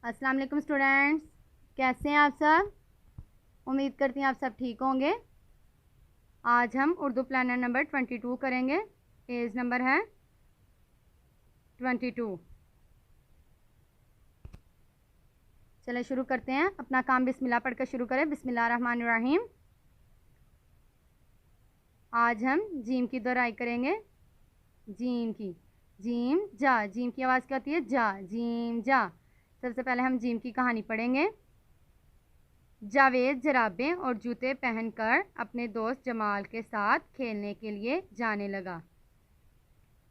अस्सलाम वालेकुम स्टूडेंट्स, कैसे हैं आप सब। उम्मीद करती हैं आप सब ठीक होंगे। आज हम उर्दू प्लानर नंबर 22 करेंगे। पेज नंबर है 22। चलिए शुरू करते हैं। अपना काम बिस्मिल्लाह पढ़कर शुरू करें। बिस्मिल्लाह रहमान रहीम। आज हम जीम की दोहराई करेंगे। जीम की, जीम जा। जीम की आवाज़ क्या होती है? जा। जीम जा। सबसे पहले हम जीम की कहानी पढ़ेंगे। जावेद जराबें और जूते पहनकर अपने दोस्त जमाल के साथ खेलने के लिए जाने लगा।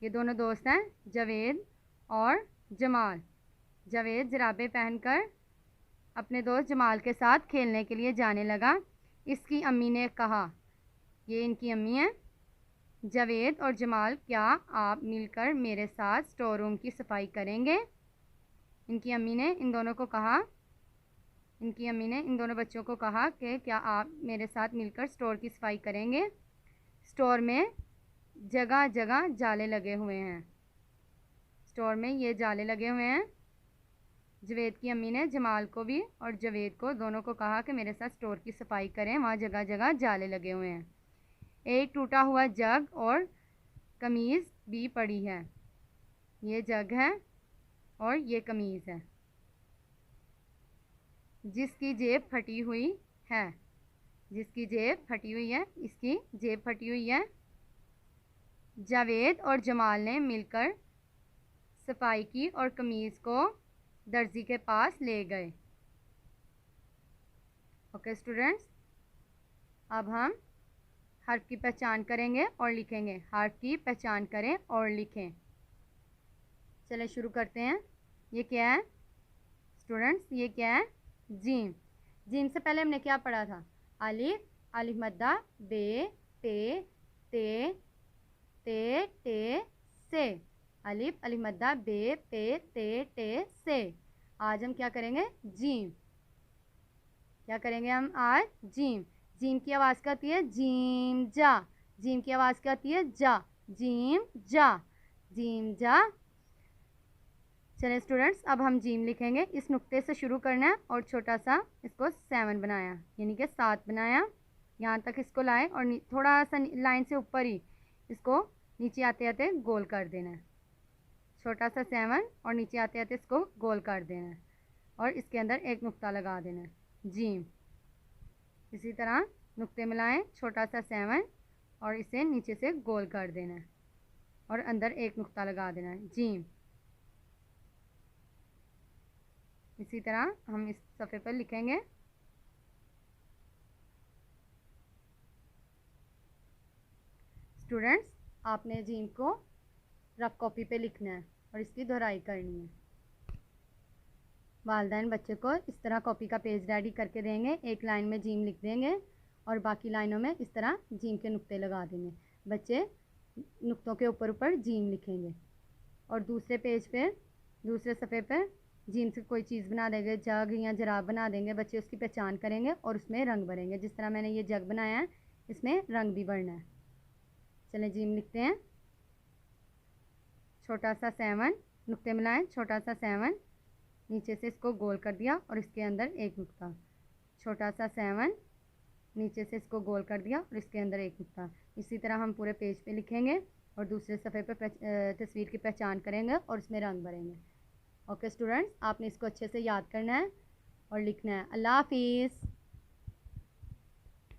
ये दोनों दोस्त हैं, जावेद और जमाल। जावेद जराबें पहनकर अपने दोस्त जमाल के साथ खेलने के लिए जाने लगा। इसकी अम्मी ने कहा, ये इनकी अम्मी है। जावेद और जमाल, क्या आप मिलकर मेरे साथ स्टोर रूम की सफाई करेंगे? इनकी अम्मी ने इन दोनों बच्चों को कहा कि क्या आप मेरे साथ मिलकर स्टोर की सफाई करेंगे? स्टोर में जगह जगह जाले लगे हुए हैं। स्टोर में ये जाले लगे हुए हैं। जावेद की अम्मी ने जमाल को भी और जावेद को दोनों को कहा कि मेरे साथ स्टोर की सफाई करें, वहाँ जगह जगह जाले लगे हुए हैं। एक टूटा हुआ जग और कमीज़ भी पड़ी है। ये जग है और ये कमीज़ है जिसकी जेब फटी हुई है। जिसकी जेब फटी हुई है, इसकी जेब फटी हुई है। जावेद और जमाल ने मिलकर सफाई की और कमीज़ को दर्जी के पास ले गए। ओके स्टूडेंट्स, अब हम हर्फ की पहचान करेंगे और लिखेंगे। हर्फ की पहचान करें और लिखें। चलिए शुरू करते हैं। ये क्या है स्टूडेंट्स? ये क्या है? जीम। जीम से पहले हमने क्या पढ़ा था? अलिफ, अलिफ मद्दा, बे, पे, ते, टे, से। अलिफ, अलिफ मद्दा, बे, पे, ते, से। आज हम क्या करेंगे? जीम। क्या करेंगे हम आज? जीम। जीम की आवाज़ क्या होती है? जीम जा। जीम की आवाज़ क्या होती है? जा। जीम जा। जीम जा। चलिए स्टूडेंट्स, अब हम जीम लिखेंगे। इस नुक्ते से शुरू करना है और छोटा सा इसको 7 बनाया, यानी कि 7 बनाया। यहाँ तक इसको लाए और थोड़ा सा लाइन से ऊपर ही इसको नीचे आते आते गोल कर देना है। छोटा सा 7 और नीचे आते आते इसको गोल कर देना है और इसके अंदर एक नुक्ता लगा देना है। जीम। इसी तरह नुक्ते मिलाएं, छोटा सा 7 और इसे नीचे से गोल कर देना है और अंदर एक नुक्ता लगा देना है। जीम। इसी तरह हम इस सफ़े पर लिखेंगे। स्टूडेंट्स, आपने जीम को रफ कॉपी पे लिखना है और इसकी दोहराई करनी है। वालिदैन बच्चे को इस तरह कॉपी का पेज रेडी करके देंगे। एक लाइन में जीम लिख देंगे और बाकी लाइनों में इस तरह जीम के नुक्ते लगा देंगे। बच्चे नुक्तों के ऊपर ऊपर जीम लिखेंगे और दूसरे पेज पे, दूसरे सफ़े पर जीम से कोई चीज़ बना देंगे, जग या जराब बना देंगे। बच्चे उसकी पहचान करेंगे और उसमें रंग भरेंगे। जिस तरह मैंने ये जग बनाया है, इसमें रंग भी भरना है। चलें जीम लिखते हैं। छोटा सा 7, नुक्ते मिलाएं, छोटा सा 7, नीचे से इसको गोल कर दिया और इसके अंदर एक नुक्ता। छोटा सा 7, नीचे से इसको गोल कर दिया और इसके अंदर एक नुक्ता। इसी तरह हम पूरे पेज पे लिखेंगे और दूसरे सफ़े पर तस्वीर की पहचान करेंगे और इसमें रंग भरेंगे। ओके स्टूडेंट्स, आपने इसको अच्छे से याद करना है और लिखना है। अल्लाह हाफिज़।